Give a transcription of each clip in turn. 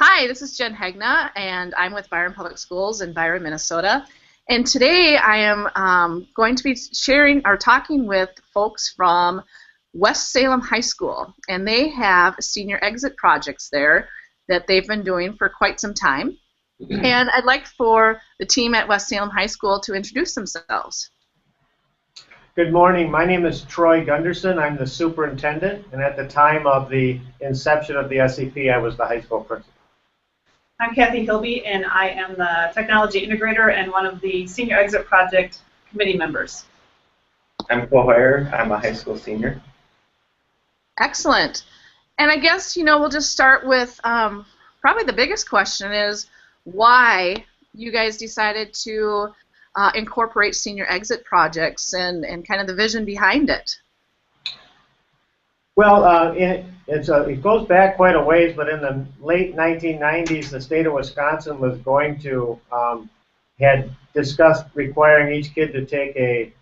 Hi, this is Jen Hegna, and I'm with Byron Public Schools in Byron, Minnesota. And today I am going to be sharing or talking with folks from West Salem High School, and they have senior exit projects there that they've been doing for quite some time. And I'd like for the team at West Salem High School to introduce themselves. Good morning. My name is Troy Gunderson. I'm the superintendent, and at the time of the inception of the SEP, I was the high school principal. I'm Kathy Hilby, and I am the technology integrator and one of the senior exit project committee members. I'm Cole Hoyer. I'm a high school senior. Excellent. And I guess, we'll just start with probably the biggest question is why you guys decided to incorporate senior exit projects and kind of the vision behind it. Well, it goes back quite a ways, but in the late 1990s, the state of Wisconsin was going to, had discussed requiring each kid to take a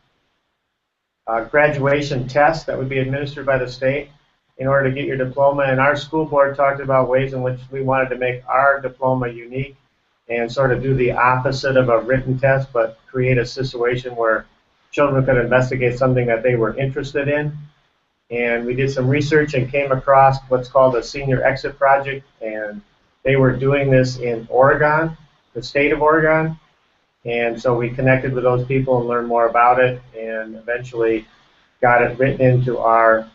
graduation test that would be administered by the state in order to get your diploma, and our school board talked about ways in which we wanted to make our diploma unique and sort of do the opposite of a written test, but create a situation where children could investigate something that they were interested in. And we did some research and came across what's called a senior exit project, and they were doing this in Oregon, the state of Oregon. And so we connected with those people and learned more about it, and eventually got it written into our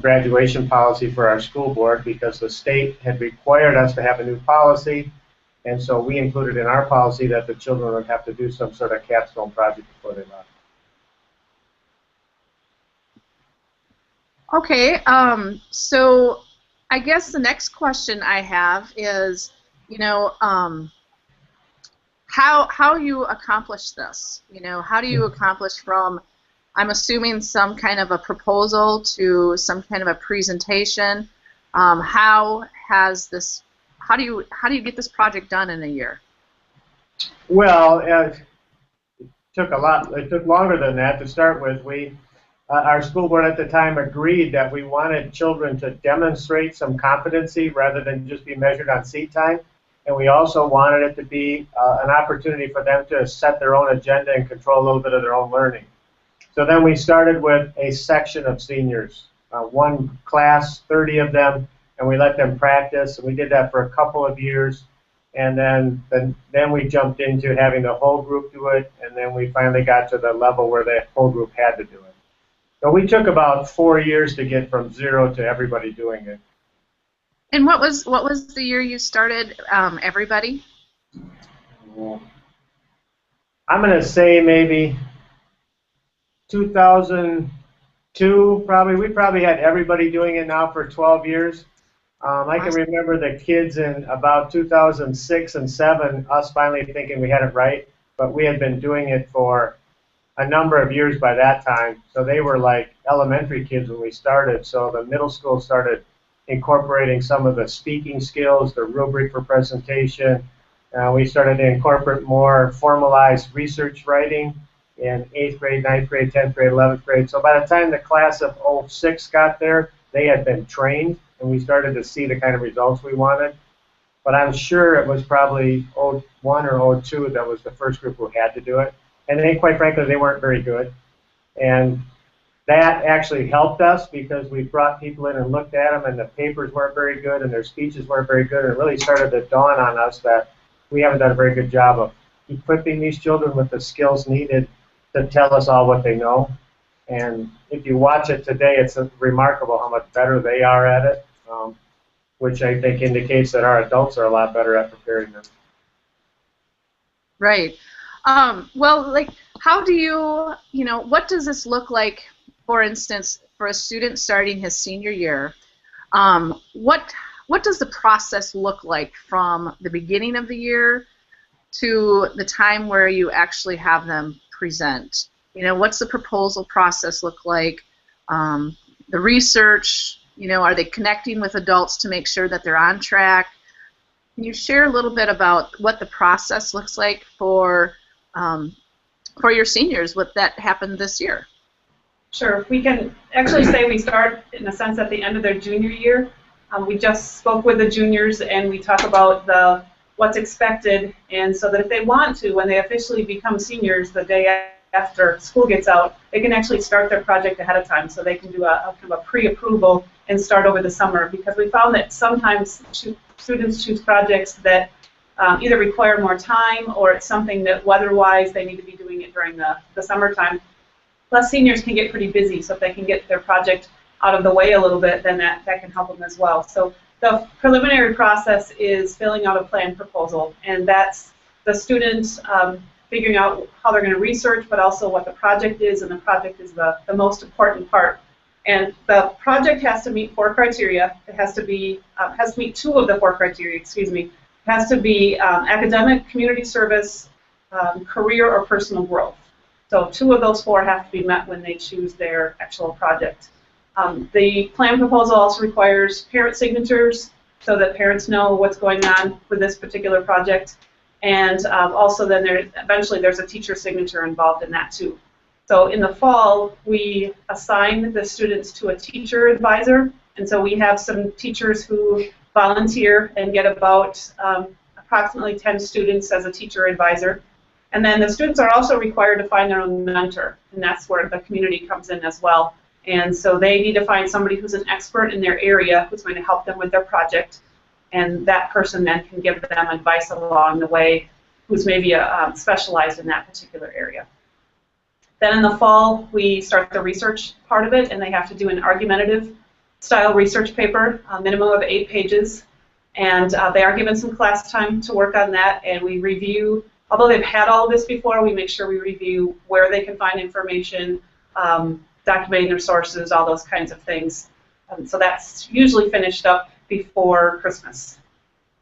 graduation policy for our school board, because the state had required us to have a new policy, and so we included in our policy that the children would have to do some sort of capstone project before they left. Okay, so I guess the next question I have is, how you accomplish this? How do you accomplish from, I'm assuming, some kind of a proposal to some kind of a presentation? How do you get this project done in a year? Well, it took longer than that to start with. Our school board at the time agreed that we wanted children to demonstrate some competency rather than just be measured on seat time, and we also wanted it to be an opportunity for them to set their own agenda and control a little bit of their own learning. So then we started with a section of seniors, one class, 30 of them, and we let them practice, and we did that for a couple of years, and then we jumped into having the whole group do it, and then we finally got to the level where the whole group had to do it. So we took about 4 years to get from zero to everybody doing it. And what was the year you started everybody? I'm going to say maybe 2002, probably. We probably had everybody doing it now for 12 years. I can remember the kids in about 2006 and 2007, us finally thinking we had it right, but we had been doing it for a number of years by that time. So they were like elementary kids when we started. So the middle school started incorporating some of the speaking skills, the rubric for presentation. We started to incorporate more formalized research writing in 8th grade, 9th grade, 10th grade, 11th grade. So by the time the class of 06 got there, they had been trained, and we started to see the kind of results we wanted. But I'm sure it was probably 01 or 02 that was the first group who had to do it. And then, quite frankly, they weren't very good. And that actually helped us because we brought people in and looked at them, and the papers weren't very good, and their speeches weren't very good. And it really started to dawn on us that we haven't done a very good job of equipping these children with the skills needed to tell us all what they know. And if you watch it today, it's remarkable how much better they are at it, which I think indicates that our adults are a lot better at preparing them. Right. Well, how do you, what does this look like, for instance, for a student starting his senior year? What does the process look like from the beginning of the year to the time where you actually have them present? What's the proposal process look like? The research, are they connecting with adults to make sure that they're on track? Can you share a little bit about what the process looks like for your seniors, what that happened this year? Sure. We can actually say we start, in a sense, at the end of their junior year. We just spoke with the juniors, and we talk about what's expected, and so that if they want to, when they officially become seniors the day after school gets out, they can actually start their project ahead of time, so they can do a kind of a pre-approval and start over the summer, because we found that sometimes students choose projects that either require more time, or it's something that weather-wise they need to be doing it during the summertime. Plus, seniors can get pretty busy, so if they can get their project out of the way a little bit, then that can help them as well. So the preliminary process is filling out a plan proposal, and that's the student figuring out how they're going to research, but also what the project is, and the project is the most important part. And the project has to meet 4 criteria. It has to meet 2 of the 4 criteria, excuse me. It has to be academic, community service, career, or personal growth. So 2 of those 4 have to be met when they choose their actual project. The plan proposal also requires parent signatures, so that parents know what's going on with this particular project. And also then eventually there's a teacher signature involved in that too. So in the fall, we assign the students to a teacher advisor, and so we have some teachers who volunteer and get about approximately 10 students as a teacher advisor. And then the students are also required to find their own mentor, and that's where the community comes in as well. And so they need to find somebody who's an expert in their area who's going to help them with their project, and that person then can give them advice along the way who's maybe specialized in that particular area. Then in the fall, we start the research part of it, and they have to do an argumentative style research paper, a minimum of 8 pages, and they are given some class time to work on that, and we review, although they've had all of this before, we make sure we review where they can find information, documenting their sources, all those kinds of things. So that's usually finished up before Christmas.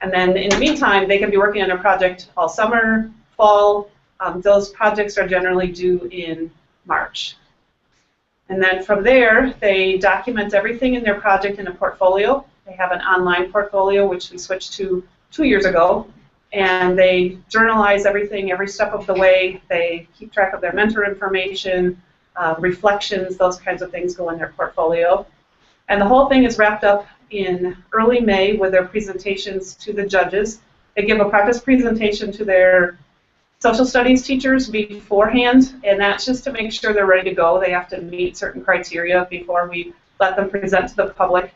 And then in the meantime, they can be working on a project all summer, fall. Those projects are generally due in March. And then from there, they document everything in their project in a portfolio. They have an online portfolio, which we switched to 2 years ago. And they journalize everything every step of the way. They keep track of their mentor information, reflections, those kinds of things go in their portfolio. And the whole thing is wrapped up in early May with their presentations to the judges. They give a practice presentation to their social studies teachers beforehand, and that's just to make sure they're ready to go. They have to meet certain criteria before we let them present to the public.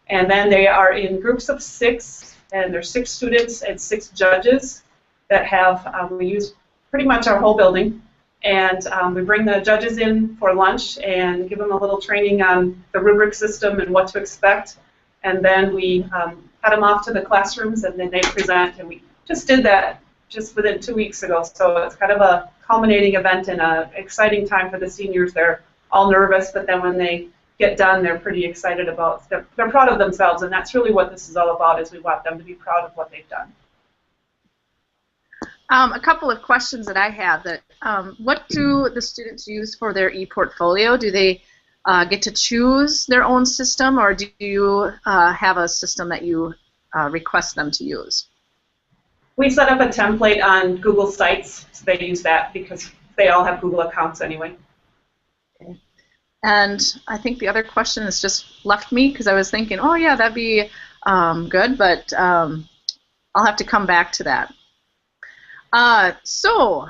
And then they are in groups of 6, and there's 6 students and 6 judges that have, we use pretty much our whole building. And we bring the judges in for lunch and give them a little training on the rubric system and what to expect. And then we head them off to the classrooms, and then they present. And we just did that just within 2 weeks ago. So it's kind of a culminating event and an exciting time for the seniors. They're all nervous, but then when they get done, they're pretty excited about, they're proud of themselves. And that's really what this is all about, is we want them to be proud of what they've done. A couple of questions that I have. What do the students use for their e-portfolio? Do they get to choose their own system, or do you have a system that you request them to use? We set up a template on Google Sites, so they use that because they all have Google accounts anyway. Okay. And I think the other question has just left me, because I was thinking, oh yeah, that'd be good, but I'll have to come back to that. So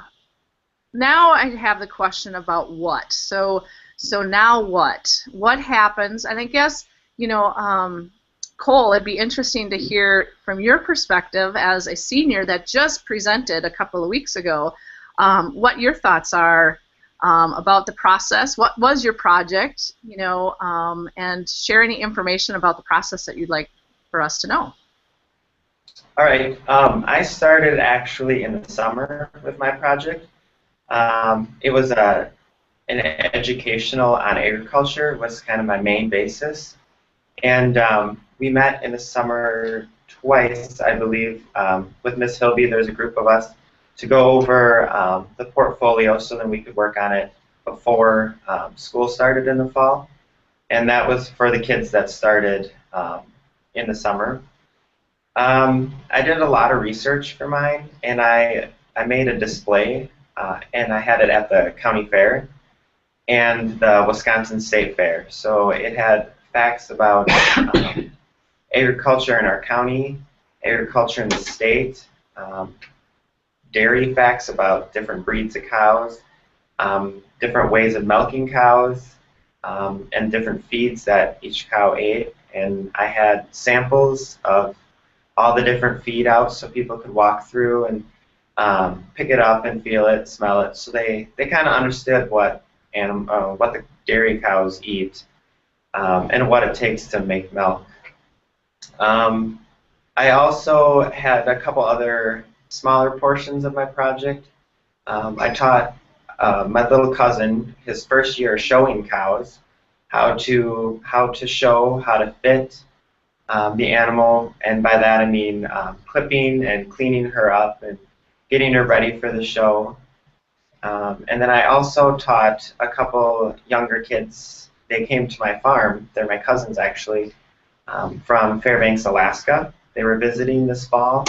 now I have the question about what. So now what? What happens? And I guess, you know, Cole, it'd be interesting to hear from your perspective as a senior that just presented a couple of weeks ago, what your thoughts are about the process. What was your project, you know, and share any information about the process that you'd like for us to know. All right. I started actually in the summer with my project. It was an educational on agriculture was kind of my main basis. And we met in the summer twice, I believe, with Miss Hilby. There's a group of us to go over the portfolio so then we could work on it before school started in the fall. And that was for the kids that started in the summer. I did a lot of research for mine, and I made a display, and I had it at the county fair and the Wisconsin State Fair. So it had facts about agriculture in our county, agriculture in the state, dairy facts about different breeds of cows, different ways of milking cows, and different feeds that each cow ate. And I had samples of all the different feed outs so people could walk through and pick it up and feel it, smell it. So they kind of understood what the dairy cows eat and what it takes to make milk. I also had a couple other smaller portions of my project. I taught my little cousin his first year showing cows how to show how to fit the animal, and by that I mean clipping and cleaning her up and getting her ready for the show. And then I also taught a couple younger kids. They came to my farm. They're my cousins actually, from Fairbanks, Alaska. They were visiting this fall,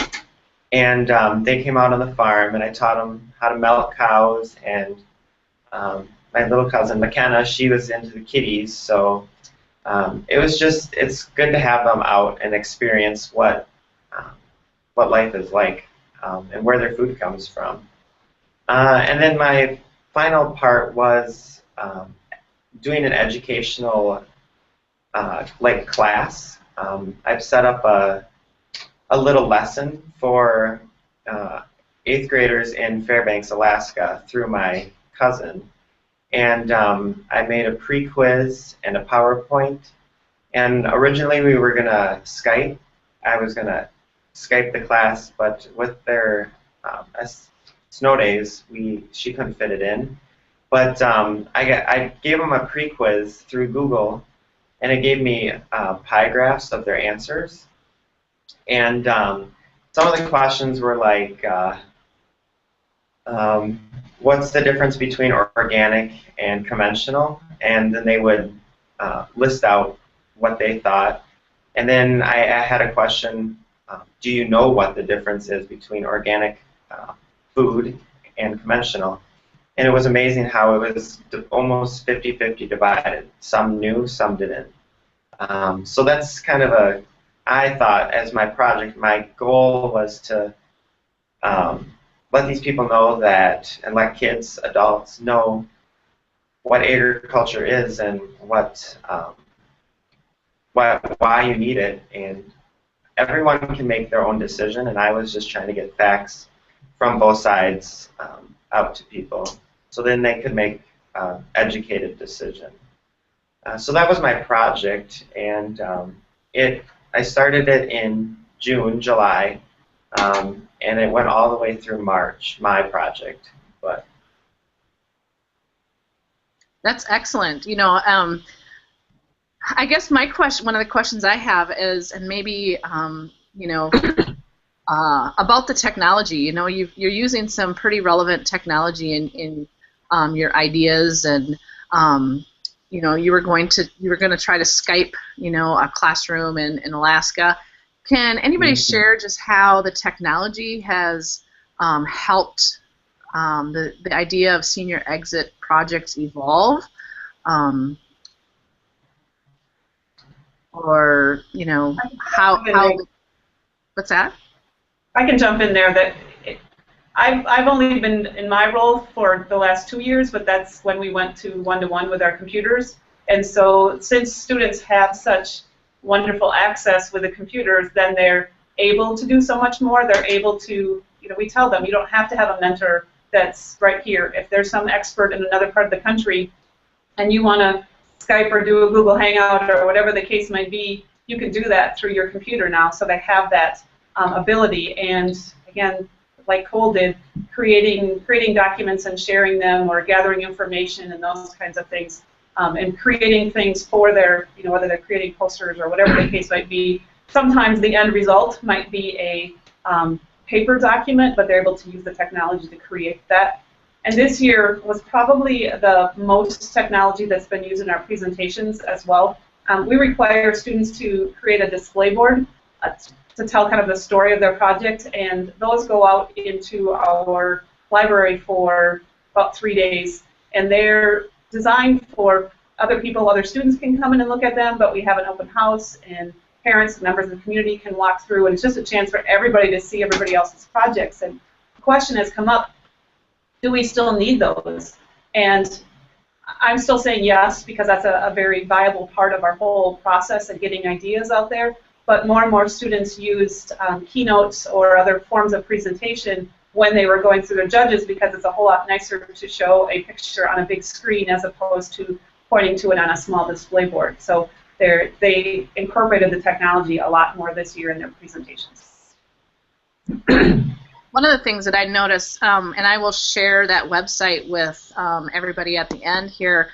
and they came out on the farm, and I taught them how to milk cows. And my little cousin McKenna, she was into the kitties, so it's good to have them out and experience what life is like and where their food comes from. And then my final part was doing an educational class. I've set up a little lesson for 8th graders in Fairbanks, Alaska through my cousin. And I made a pre-quiz and a PowerPoint. And originally we were going to Skype. I was going to Skype the class, but with their snow days, she couldn't fit it in. But I gave them a pre-quiz through Google, and it gave me pie graphs of their answers. And some of the questions were like, what's the difference between organic and conventional? And then they would list out what they thought. And then I had a question, do you know what the difference is between organic food and conventional? And it was amazing how it was almost 50-50 divided. Some knew, some didn't. So that's kind of I thought as my project, my goal was to let these people know that, and let kids, adults know what agriculture is and why you need it. And everyone can make their own decision, and I was just trying to get facts from both sides out to people, so then they could make educated decision. So that was my project, and I started it in July, and it went all the way through March, my project. But that's excellent. You know, I guess my question, one of the questions I have is, and maybe you know, about the technology. You know, you're using some pretty relevant technology in your ideas, and you know, you were going to try to Skype, you know, a classroom in Alaska. Can anybody share just how the technology has helped the idea of senior exit projects evolve? Or, you know, how what's that? I can jump in there. That I've only been in my role for the last 2 years, but that's when we went to one-to-one with our computers. And so since students have such wonderful access with the computers, then they're able to do so much more. They're able to, you know, we tell them you don't have to have a mentor that's right here. If there's some expert in another part of the country and you want to Skype or do a Google Hangout or whatever the case might be, you can do that through your computer now. So they have that ability. And again, like Cole did, creating documents and sharing them, or gathering information and those kinds of things, and creating things for their, you know, whether they're creating posters or whatever the case might be. Sometimes the end result might be a paper document, but they're able to use the technology to create that. And this year was probably the most technology that's been used in our presentations as well. We require students to create a display board to tell kind of the story of their project, and those go out into our library for about 3 days, and they're designed for other people. Other students can come in and look at them, but we have an open house, and parents, members of the community can walk through, and it's just a chance for everybody to see everybody else's projects. And the question has come up, do we still need those? And I'm still saying yes, because that's a very viable part of our whole process of getting ideas out there. But more and more students used keynotes or other forms of presentation when they were going through their judges, because it's a whole lot nicer to show a picture on a big screen as opposed to pointing to it on a small display board. So they incorporated the technology a lot more this year in their presentations. One of the things that I noticed, and I will share that website with everybody at the end here,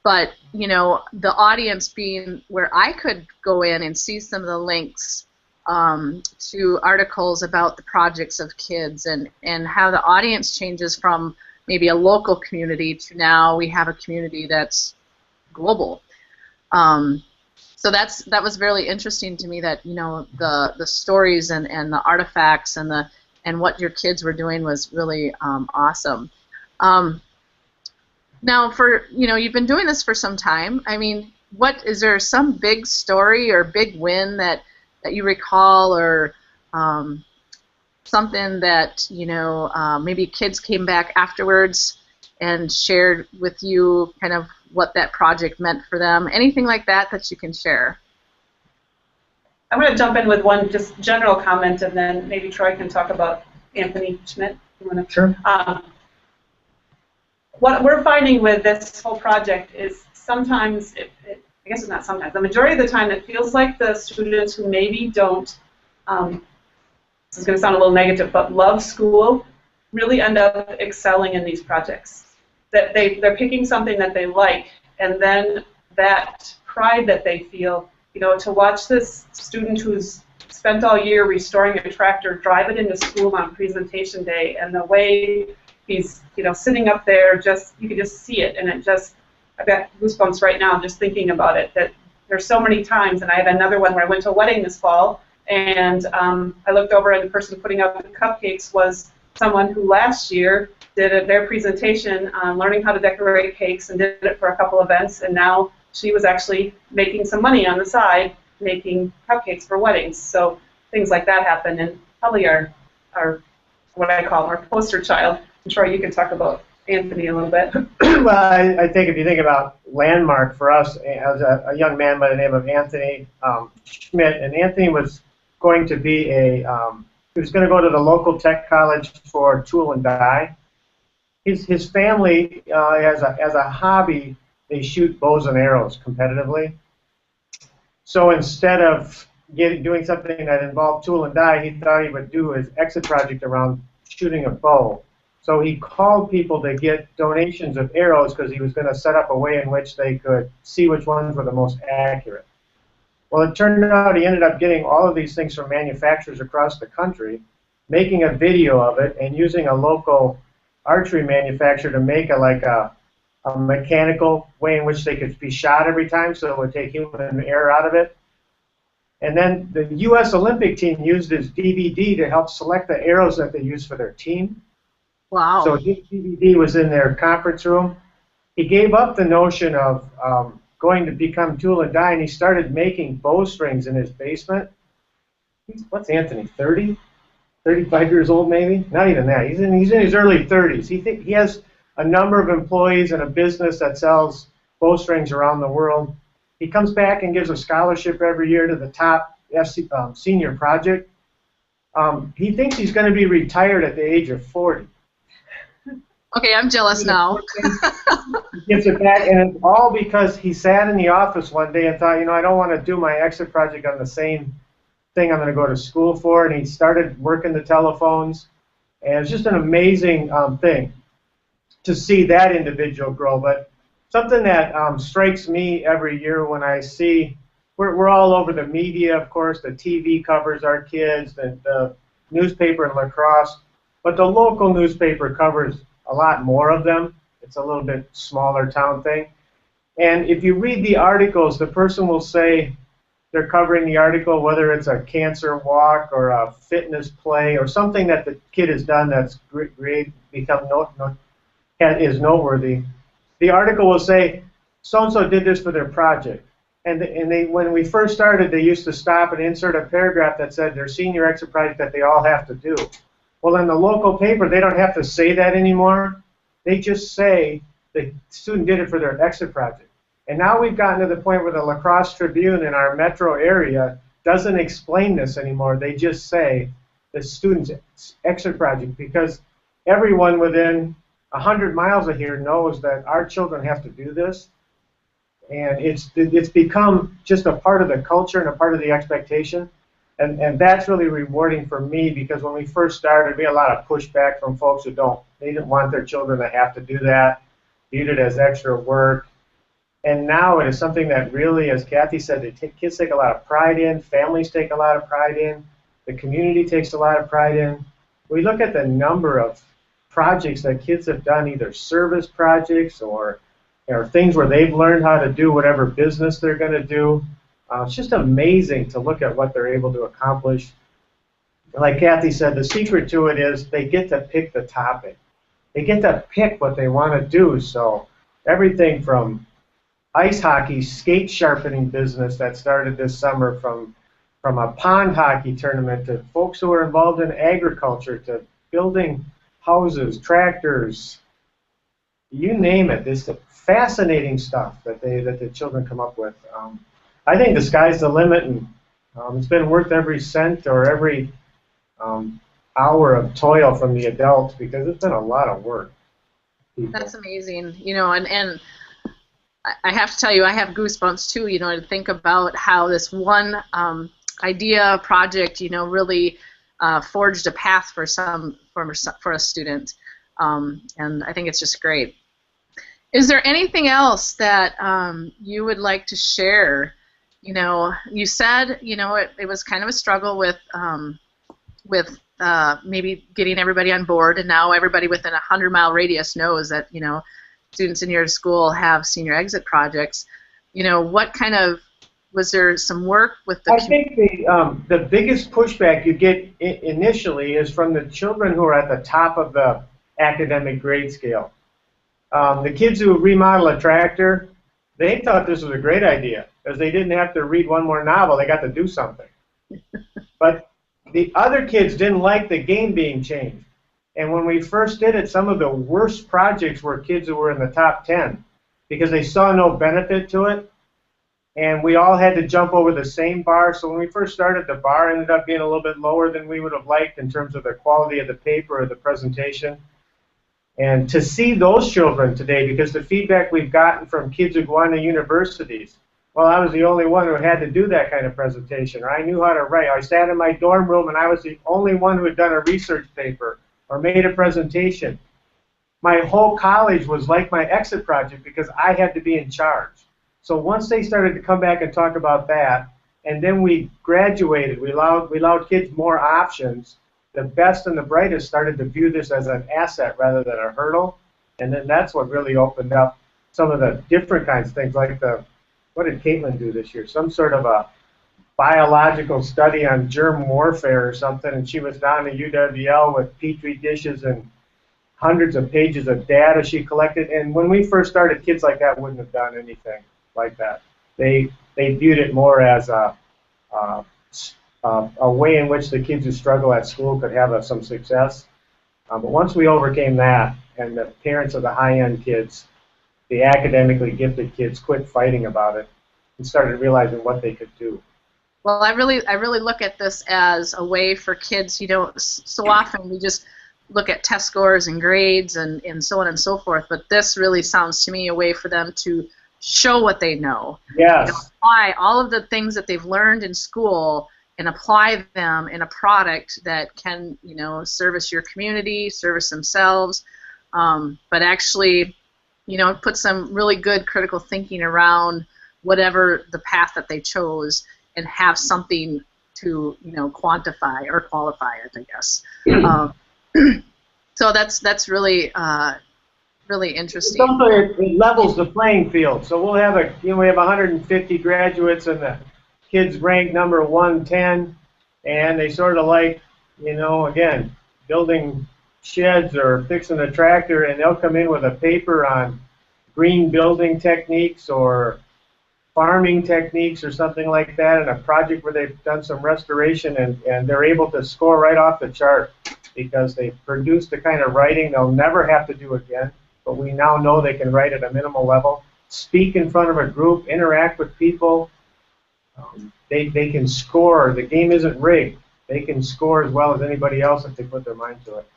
but you know, the audience being where I could go in and see some of the links to articles about the projects of kids, and how the audience changes from maybe a local community to now we have a community that's global. So that was really interesting to me, that you know, the stories and the artifacts and what your kids were doing was really awesome. Now, for you've been doing this for some time. I mean, is there some big story or big win that you recall, or something that maybe kids came back afterwards and shared with you kind of what that project meant for them? Anything like that you can share? I'm going to jump in with one just general comment, and then maybe Troy can talk about Anthony Schmidt. Sure. What we're finding with this whole project is sometimes, I guess it's not sometimes, the majority of the time it feels like the students who maybe don't, this is going to sound a little negative, but love school, really end up excelling in these projects. That they're picking something that they like, and then that pride that they feel, to watch this student who's spent all year restoring a tractor drive it into school on presentation day, and the way he's sitting up there, you can just see it, and I've got goosebumps right now just thinking about it. That there's so many times, and I have another one where I went to a wedding this fall, and I looked over, and the person putting out the cupcakes was someone who last year did their presentation on learning how to decorate cakes and did it for a couple events, and now she was actually making some money on the side making cupcakes for weddings. So things like that happen, and probably our what I call our poster child. I'm sure you can talk about Anthony a little bit. Well, I think if you think about landmark for us, as a young man by the name of Anthony Schmidt, and Anthony was going to be he was going to go to the local tech college for tool and die. His family, as a hobby, they shoot bows and arrows competitively. So instead of doing something that involved tool and die, he thought he would do his exit project around shooting a bow. So he called people to get donations of arrows, because he was going to set up a way in which they could see which ones were the most accurate. Well, it turned out he ended up getting all of these things from manufacturers across the country, making a video of it, and using a local archery manufacturer to make a mechanical way in which they could be shot every time, so it would take human error out of it. And then the U.S. Olympic team used his DVD to help select the arrows that they used for their team. Wow. So his DVD was in their conference room. He gave up the notion of going to become tool and die, and he started making bowstrings in his basement. What's Anthony, 30? 35 years old maybe? Not even that. He's in his early 30s. He has a number of employees and a business that sells bowstrings around the world. He comes back and gives a scholarship every year to the top senior project. He thinks he's going to be retired at the age of 40. Okay, I'm jealous now. He gives it back, and it's all because he sat in the office one day and thought, I don't want to do my exit project on the same thing I'm going to go to school for, and he started working the telephones, and it's just an amazing thing to see that individual grow. But something that strikes me every year when I see, we're all over the media, of course, the TV covers our kids, the newspaper in La Crosse, but the local newspaper covers a lot more of them. It's a little bit smaller town thing. And if you read the articles, the person will say they're covering the article, whether it's a cancer walk or a fitness play or something that the kid has done that's is noteworthy. The article will say, so-and-so did this for their project. And when we first started, they used to stop and insert a paragraph that said their senior exit project that they all have to do. Well, in the local paper, they don't have to say that anymore. They just say the student did it for their exit project. And now we've gotten to the point where the La Crosse Tribune in our metro area doesn't explain this anymore. They just say the student's exit project, because everyone within 100 miles of here knows that our children have to do this. And it's become just a part of the culture and a part of the expectation. And that's really rewarding for me, because when we first started, we had a lot of pushback from folks who they didn't want their children to have to do that, viewed it as extra work. And now it is something that really, as Kathy said, kids take a lot of pride in, families take a lot of pride in, the community takes a lot of pride in. We look at the number of projects that kids have done, either service projects or things where they've learned how to do whatever business they're going to do. It's just amazing to look at what they're able to accomplish. And like Kathy said, the secret to it is they get to pick the topic. They get to pick what they want to do. So everything from ice hockey, skate sharpening business that started this summer, from a pond hockey tournament, to folks who are involved in agriculture, to building houses, tractors, you name it. It's the fascinating stuff that the children come up with. I think the sky's the limit, and it's been worth every cent or every hour of toil from the adults, because it's been a lot of work. That's amazing, you know, and I have to tell you, I have goosebumps too, you know, to think about how this one idea project, you know, really forged a path for a student, and I think it's just great. Is there anything else that you would like to share? You know, you said, you know, it was kind of a struggle with maybe getting everybody on board, and now everybody within a 100-mile radius knows that, you know, students in your school have senior exit projects. You know, what kind of, was there some work with the... I think the biggest pushback you get initially is from the children who are at the top of the academic grade scale. The kids who remodel a tractor, they thought this was a great idea, because they didn't have to read one more novel, they got to do something. But the other kids didn't like the game being changed. And when we first did it, some of the worst projects were kids who were in the top 10, because they saw no benefit to it, and we all had to jump over the same bar. So when we first started, the bar ended up being a little bit lower than we would have liked in terms of the quality of the paper or the presentation. And to see those children today, because the feedback we've gotten from kids who go on to universities, well, I was the only one who had to do that kind of presentation, or I knew how to write. I sat in my dorm room and I was the only one who had done a research paper or made a presentation. My whole college was like my exit project, because I had to be in charge. So once they started to come back and talk about that, and then we graduated, we allowed kids more options, the best and the brightest started to view this as an asset rather than a hurdle. And then that's what really opened up some of the different kinds of things, like what did Caitlin do this year? Some sort of a biological study on germ warfare or something, and she was down to UWL with Petri dishes and hundreds of pages of data she collected. And when we first started, kids like that wouldn't have done anything like that. They viewed it more as a way in which the kids who struggle at school could have some success. But once we overcame that, and the parents of the high-end kids, the academically gifted kids, quit fighting about it and started realizing what they could do. Well, I really look at this as a way for kids, you know, so often we just look at test scores and grades and so on and so forth, but this really sounds to me a way for them to show what they know. Yes. You know, apply all of the things that they've learned in school and apply them in a product that can, you know, service your community, service themselves, but actually, you know, put some really good critical thinking around whatever the path that they chose, and have something to, you know, quantify or qualify it, I guess. So that's really really interesting. Also, it levels the playing field. So we'll have we have 150 graduates, and the kids rank number 110, and they sort of like, you know, again, building sheds or fixing a tractor, and they'll come in with a paper on green building techniques or farming techniques or something like that in a project where they've done some restoration, and they're able to score right off the chart because they produced the kind of writing they'll never have to do again, but we now know they can write at a minimal level, speak in front of a group, interact with people. They can score. The game isn't rigged. They can score as well as anybody else if they put their mind to it.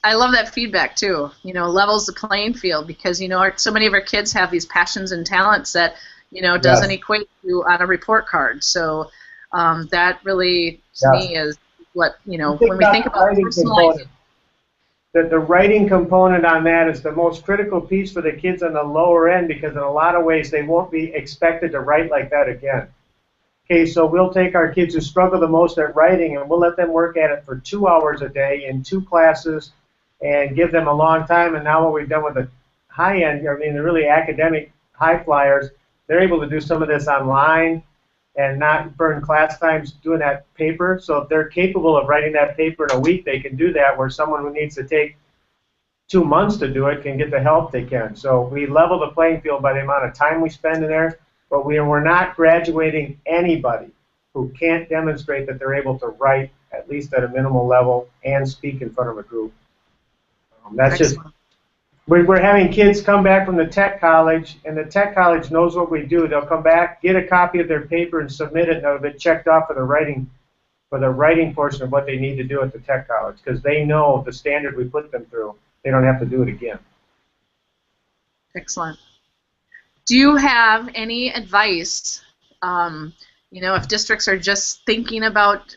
I love that feedback too. You know, levels the playing field because you know so many of our kids have these passions and talents that doesn't equate to on a report card. So that really to me is what when we think about personalizing. The writing component on that is the most critical piece for the kids on the lower end because in a lot of ways they won't be expected to write like that again. Okay, so we'll take our kids who struggle the most at writing and we'll let them work at it for 2 hours a day in 2 classes and give them a long time. And now what we've done with the high end, I mean the really academic high flyers, they're able to do some of this online and not burn class times doing that paper. So if they're capable of writing that paper in a week, they can do that, where someone who needs to take 2 months to do it can get the help they can. So we level the playing field by the amount of time we spend in there, but we're not graduating anybody who can't demonstrate that they're able to write at least at a minimal level and speak in front of a group. That's Excellent. just... We're having kids come back from the tech college, and the tech college knows what we do. They'll come back, get a copy of their paper, and submit it, and it'll be checked off for the writing portion of what they need to do at the tech college, because they know the standard we put them through. They don't have to do it again. Excellent. Do you have any advice? If districts are just thinking about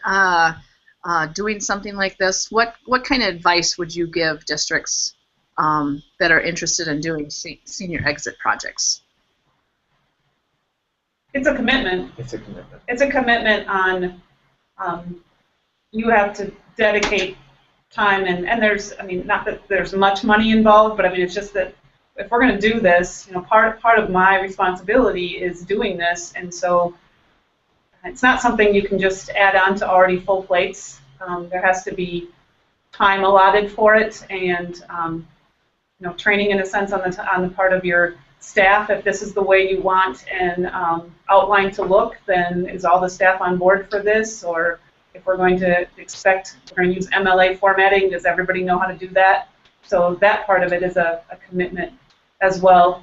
doing something like this, what kind of advice would you give districts that are interested in doing senior exit projects? It's a commitment. It's a commitment. It's a commitment on you have to dedicate time, and there's, not that there's much money involved, but it's just that if we're going to do this, part of my responsibility is doing this, and so it's not something you can just add on to already full plates. There has to be time allotted for it, and training in a sense on the part of your staff. If this is the way you want an outline to look, then is all the staff on board for this? Or if we're going to use MLA formatting, does everybody know how to do that? So that part of it is a commitment as well.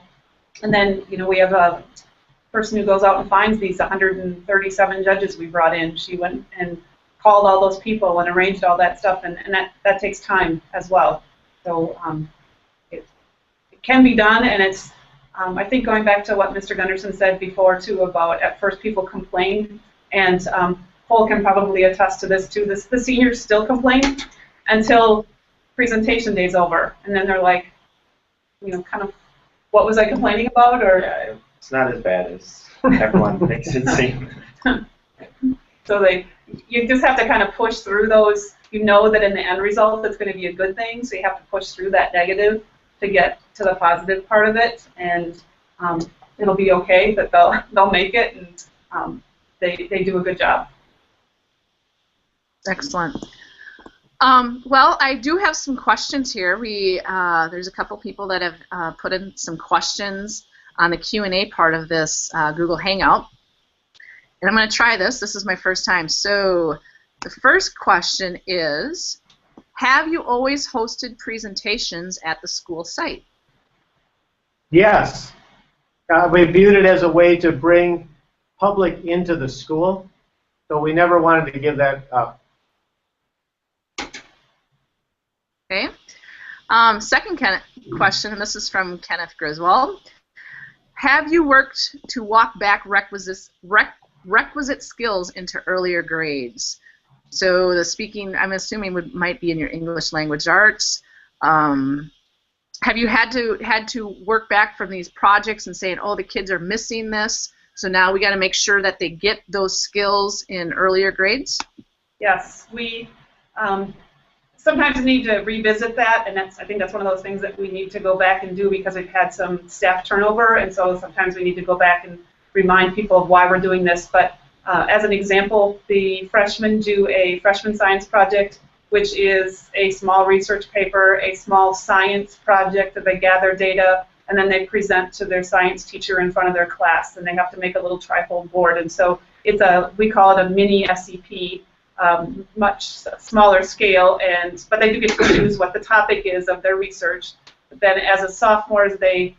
And then we have a person who goes out and finds these 137 judges we brought in. She went and called all those people and arranged all that stuff, and that takes time as well. So it can be done, and it's I think going back to what Mr. Gunderson said before too about at first people complained, and Cole can probably attest to this too. The seniors still complain until presentation day's over, and then they're like, kind of, what was I complaining about? Or yeah, it's not as bad as everyone makes it seem. So you just have to kind of push through those. You know that in the end result it's going to be a good thing, so you have to push through that negative to get to the positive part of it, and it'll be okay that they'll make it, and they do a good job. Excellent. Well, I do have some questions here. There's a couple people that have put in some questions on the Q&A part of this Google Hangout. And I'm going to try this. This is my first time. So the first question is, have you always hosted presentations at the school site? Yes. We viewed it as a way to bring public into the school, so we never wanted to give that up. Okay. Second question, and this is from Kenneth Griswold. Have you worked to walk back requisite skills into earlier grades? So the speaking, I'm assuming, might be in your English language arts. Have you had to work back from these projects and saying, oh, the kids are missing this, so now we got to make sure that they get those skills in earlier grades? Yes, we sometimes need to revisit that, and I think that's one of those things that we need to go back and do because we've had some staff turnover, and so sometimes we need to go back and remind people of why we're doing this. But as an example, the freshmen do a freshman science project, which is a small research paper, a small science project that they gather data and then they present to their science teacher in front of their class, and they have to make a little trifold board. And so it's we call it a mini SEP, much smaller scale, but they do get to choose what the topic is of their research. But then as a sophomores, they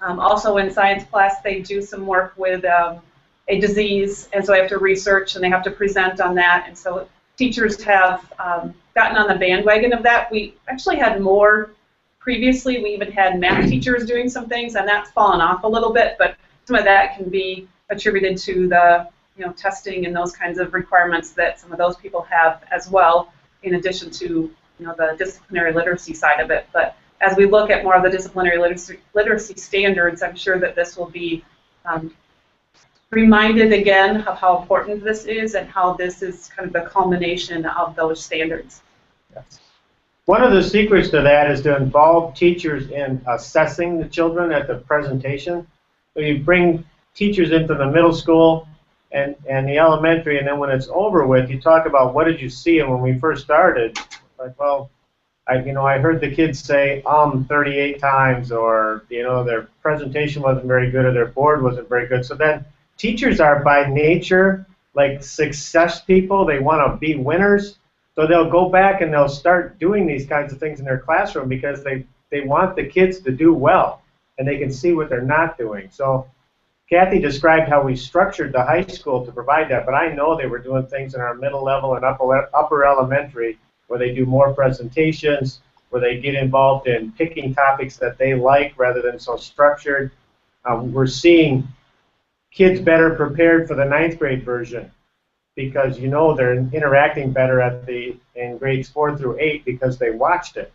also in science class, they do some work with a disease, and so they have to research and they have to present on that. And so teachers have gotten on the bandwagon of that. We actually had more previously. We even had math teachers doing some things, and that's fallen off a little bit, but some of that can be attributed to the testing and those kinds of requirements that some of those people have as well, in addition to the disciplinary literacy side of it. But as we look at more of the disciplinary literacy standards, I'm sure that this will be reminded again of how important this is and how this is kind of the culmination of those standards. Yes. One of the secrets to that is to involve teachers in assessing the children at the presentation. So you bring teachers into the middle school and the elementary, and then when it's over with, you talk about what did you see. And when we first started, like, well, I heard the kids say 38 times, or their presentation wasn't very good, or their board wasn't very good. So then teachers are by nature like success people. They want to be winners. So they'll go back and they'll start doing these kinds of things in their classroom because they want the kids to do well, and they can see what they're not doing. So Kathy described how we structured the high school to provide that, but I know they were doing things in our middle level and upper elementary where they do more presentations, where they get involved in picking topics that they like rather than so structured. We're seeing kids better prepared for the 9th grade version because they're interacting better in grades 4 through 8 because they watched it.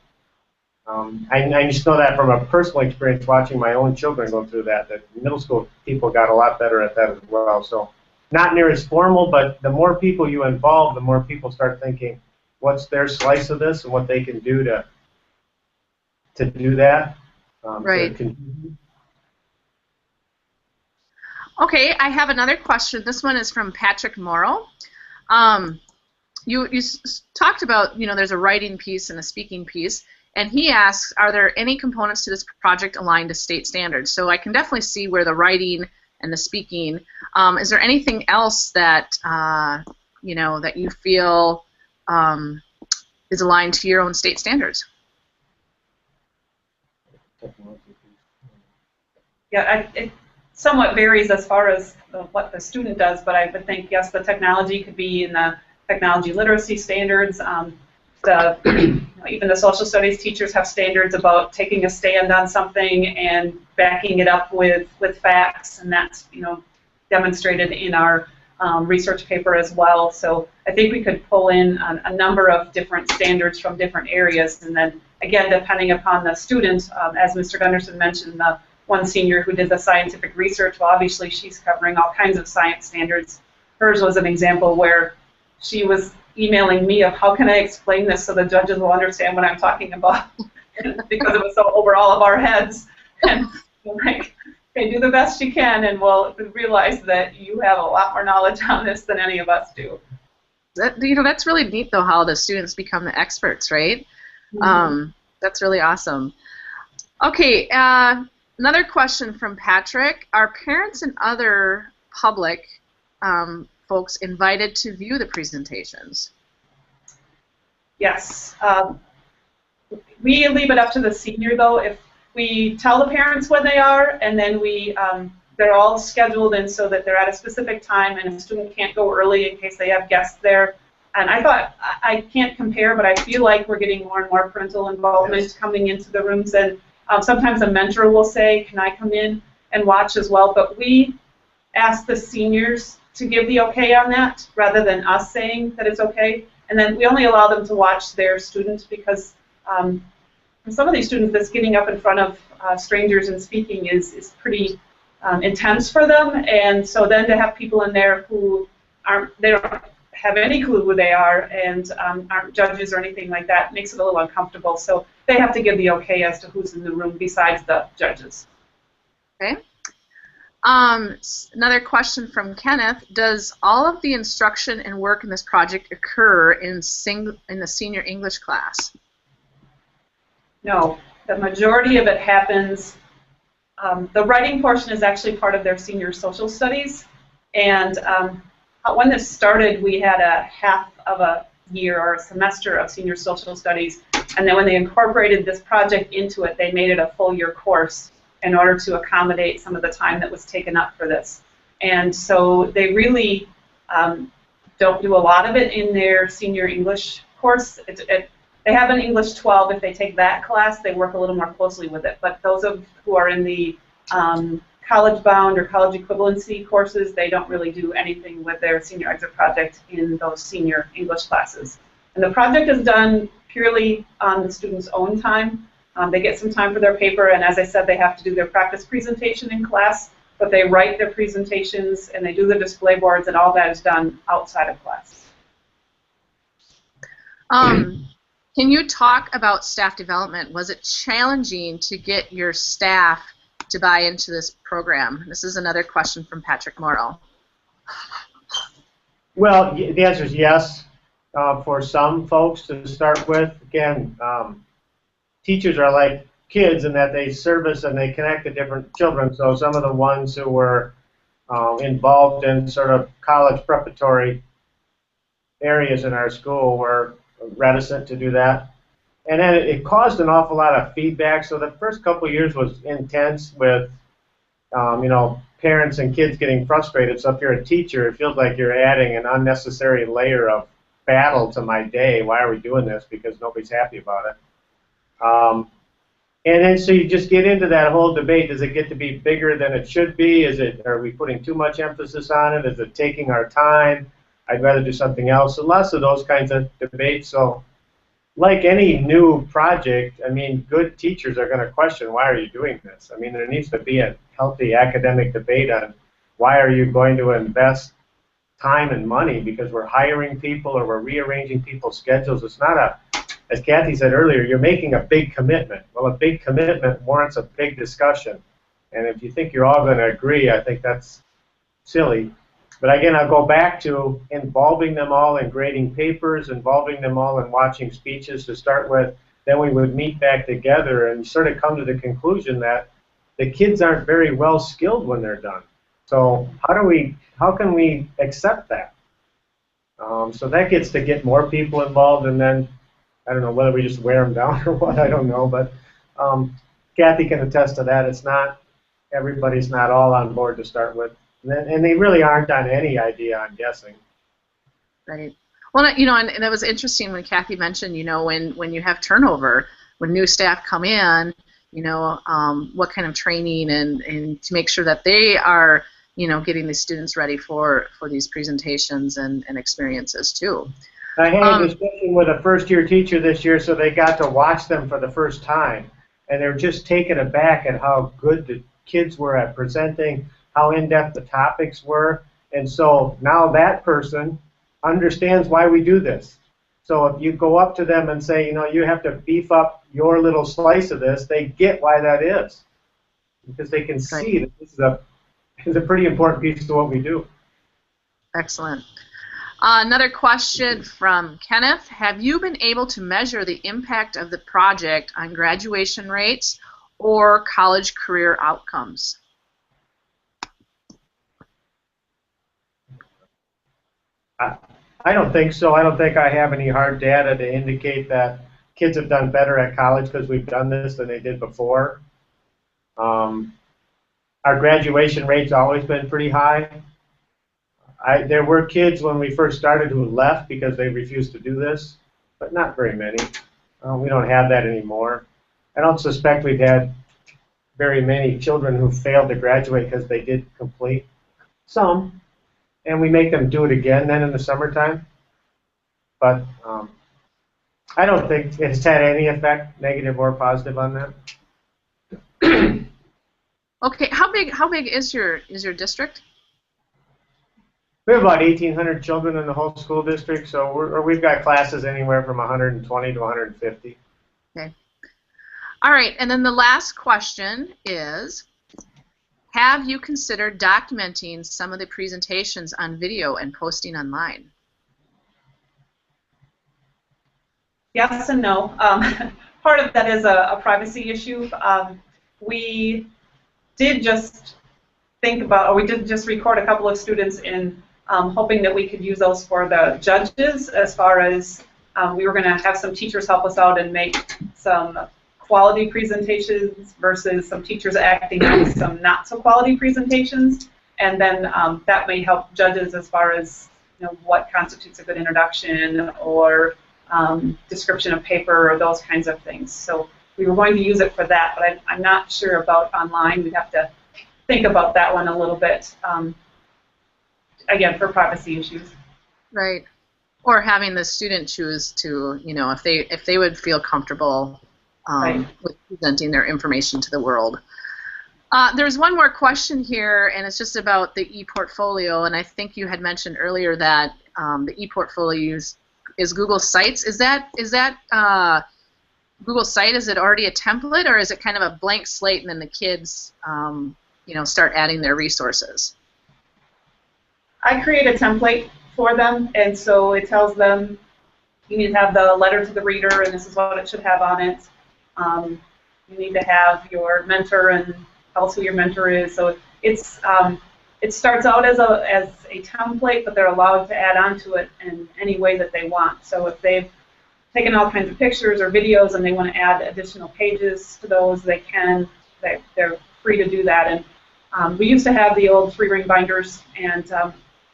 I just know that from a personal experience watching my own children go through that middle school people got a lot better at that as well. So not near as formal, but the more people you involve, the more people start thinking, what's their slice of this and what they can do to do that. Right. Okay, I have another question. This one is from Patrick Morrow. You talked about, there's a writing piece and a speaking piece, and he asks, are there any components to this project aligned to state standards? So I can definitely see where the writing and the speaking. Is there anything else that, that you feel is aligned to your own state standards? Yeah, it somewhat varies as far as what the student does, but I would think, yes, the technology could be in the technology literacy standards. Even the social studies teachers have standards about taking a stand on something and backing it up with facts, and that's demonstrated in our research paper as well. So I think we could pull in a number of different standards from different areas, and then again, depending upon the student, as Mr. Gunderson mentioned, the one senior who did the scientific research, well, obviously she's covering all kinds of science standards. Hers was an example where she was emailing me of how can I explain this so the judges will understand what I'm talking about because it was so over all of our heads. And like, okay, do the best you can, and we'll realize that you have a lot more knowledge on this than any of us do. That's really neat, though, how the students become the experts, right? Mm-hmm. That's really awesome. Okay, another question from Patrick. Are parents and other public folks invited to view the presentations? Yes. We leave it up to the senior, though. If we tell the parents when they are, and then they're all scheduled in so that they're at a specific time, and a student can't go early in case they have guests there. And I can't compare, but I feel like we're getting more and more parental involvement coming into the rooms, and sometimes a mentor will say, can I come in and watch as well? But we ask the seniors to give the okay on that rather than us saying that it's okay. And then we only allow them to watch their students because some of these students that's getting up in front of strangers and speaking is pretty intense for them. And so then to have people in there who they don't have any clue who they are and aren't judges or anything like that makes it a little uncomfortable. So they have to give the okay as to who's in the room besides the judges. Okay. Another question from Kenneth. Does all of the instruction and work in this project occur in the senior English class? No. The majority of it happens The writing portion is actually part of their senior social studies. And when this started, we had a half of a year or a semester of senior social studies. And then when they incorporated this project into it, they made it a full year course in order to accommodate some of the time that was taken up for this. And so they really don't do a lot of it in their senior English course. They have an English 12. If they take that class, they work a little more closely with it. But those who are in the college-bound or college equivalency courses, they don't really do anything with their senior exit project in those senior English classes. And the project is done purely on the students' own time. They get some time for their paper, and as I said, they have to do their practice presentation in class, but they write their presentations and they do the display boards, and all that is done outside of class. Can you talk about staff development? Was it challenging to get your staff to buy into this program? This is another question from Patrick Morrow. Well, the answer is yes for some folks to start with. Again, teachers are like kids in that they service and they connect to different children. So some of the ones who were involved in sort of college preparatory areas in our school were reticent to do that. And then it caused an awful lot of feedback. So the first couple of years was intense with, you know, parents and kids getting frustrated. So if you're a teacher, it feels like you're adding an unnecessary layer of battle to my day. Why are we doing this? Because nobody's happy about it. And then so you just get into that whole debate. Does it get to be bigger than it should be? Are we putting too much emphasis on it? Is it taking our time? I'd rather do something else. So lots of those kinds of debates. So like any new project, I mean, good teachers are going to question, why are you doing this? I mean, there needs to be a healthy academic debate on why are you going to invest time and money because we're hiring people or we're rearranging people's schedules. It's not a, as Kathy said earlier, you're making a big commitment. Well, a big commitment warrants a big discussion. And if you think you're all going to agree, I think that's silly. But again, I'll go back to involving them all in grading papers, involving them all in watching speeches to start with. Then we would meet back together and sort of come to the conclusion that the kids aren't very well skilled when they're done. So how can we accept that? So that gets to get more people involved, and then I don't know whether we just wear them down or what. I don't know, but Kathy can attest to that. It's not everybody's not all on board to start with. And they really aren't on any idea, I'm guessing. Right. Well, you know, and it was interesting when Kathy mentioned, you know, when you have turnover, when new staff come in, you know, what kind of training and to make sure that they are, you know, getting the students ready for these presentations and experiences too. I had a discussion with a first-year teacher this year, so they got to watch them for the first time, and they were just taken aback at how good the kids were at presenting, how in-depth the topics were, and so now that person understands why we do this. So if you go up to them and say, you know, you have to beef up your little slice of this, they get why that is, because they can see that this is a pretty important piece of what we do. Excellent. Another question from Kenneth. Have you been able to measure the impact of the project on graduation rates or college career outcomes? I don't think so. I don't think I have any hard data to indicate that kids have done better at college because we've done this than they did before. Our graduation rate's always been pretty high. There were kids when we first started who left because they refused to do this, but not very many. We don't have that anymore. I don't suspect we've had very many children who failed to graduate because they did complete. Some. And we make them do it again then in the summertime. But I don't think it's had any effect, negative or positive, on that. Okay, how big is your district? We have about 1,800 children in the whole school district, so we've got classes anywhere from 120 to 150. Okay. All right, and then the last question is, have you considered documenting some of the presentations on video and posting online? Yes and no. Part of that is a privacy issue. did just think about, or we did just record a couple of students in hoping that we could use those for the judges, as far as we were going to have some teachers help us out and make some quality presentations versus some teachers acting on some not so quality presentations, and then that may help judges as far as what constitutes a good introduction or description of paper or those kinds of things. So we were going to use it for that, but I'm not sure about online. We'd have to think about that one a little bit, again, for privacy issues. Right. Or having the student choose to, if they would feel comfortable Right. with presenting their information to the world. There's one more question here, and it's just about the e-portfolio, and I think you had mentioned earlier that the e-portfolio is Google Sites. Is that Google Site? Is it already a template, or is it kind of a blank slate, and then the kids, start adding their resources? I create a template for them, and so it tells them you need to have the letter to the reader, and this is what it should have on it. You need to have your mentor and tell us who your mentor is. So it's it starts out as a template, but they're allowed to add on to it in any way that they want. So if they've taken all kinds of pictures or videos and they want to add additional pages to those, they can. They're free to do that. And we used to have the old 3-ring binders, and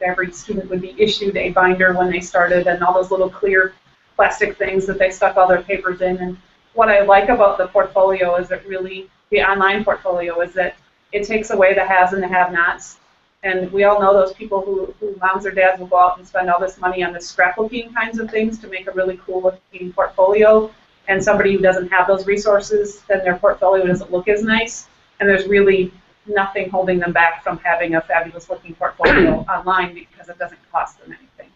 every student would be issued a binder when they started, and all those little clear plastic things that they stuck all their papers in. And what I like about the portfolio is that really, the online portfolio, is that it takes away the haves and the have-nots. And we all know those people who moms or dads will go out and spend all this money on the scrapbooking kinds of things to make a really cool looking portfolio. And somebody who doesn't have those resources, then their portfolio doesn't look as nice. And there's really nothing holding them back from having a fabulous looking portfolio online, because it doesn't cost them anything.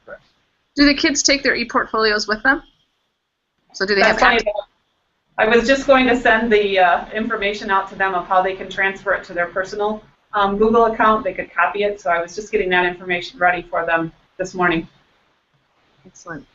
Do the kids take their e-portfolios with them? So do they have funny. I was just going to send the information out to them of how they can transfer it to their personal Google account. They could copy it, so I was just getting that information ready for them this morning. Excellent.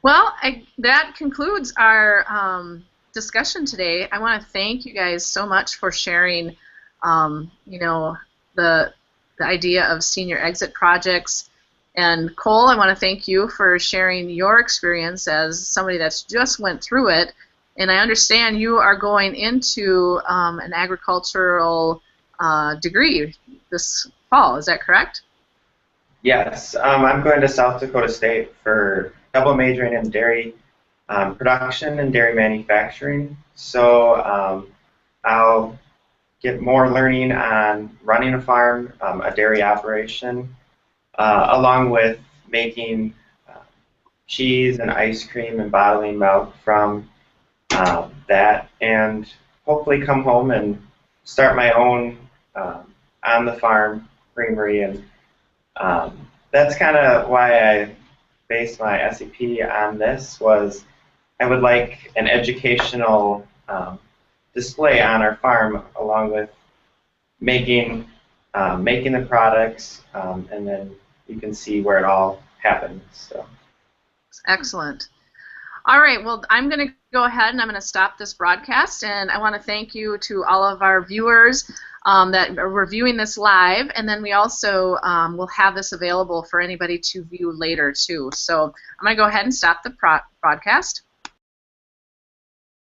Well, that concludes our discussion today. I want to thank you guys so much for sharing, the idea of senior exit projects. And Cole, I want to thank you for sharing your experience as somebody that's just went through it. And I understand you are going into an agricultural degree this fall. Is that correct? Yes, I'm going to South Dakota State for double majoring in dairy production and dairy manufacturing. So I'll get more learning on running a farm, a dairy operation, along with making cheese and ice cream and bottling milk from that, and hopefully come home and start my own on-the-farm creamery. And that's kind of why I based my SEP on this. Was I would like an educational display on our farm, along with making the products, and then you can see where it all happens. So. Excellent. All right, well, I'm going to go ahead and I'm going to stop this broadcast, and I want to thank you to all of our viewers that are viewing this live, and then we also will have this available for anybody to view later too. So I'm going to go ahead and stop the broadcast.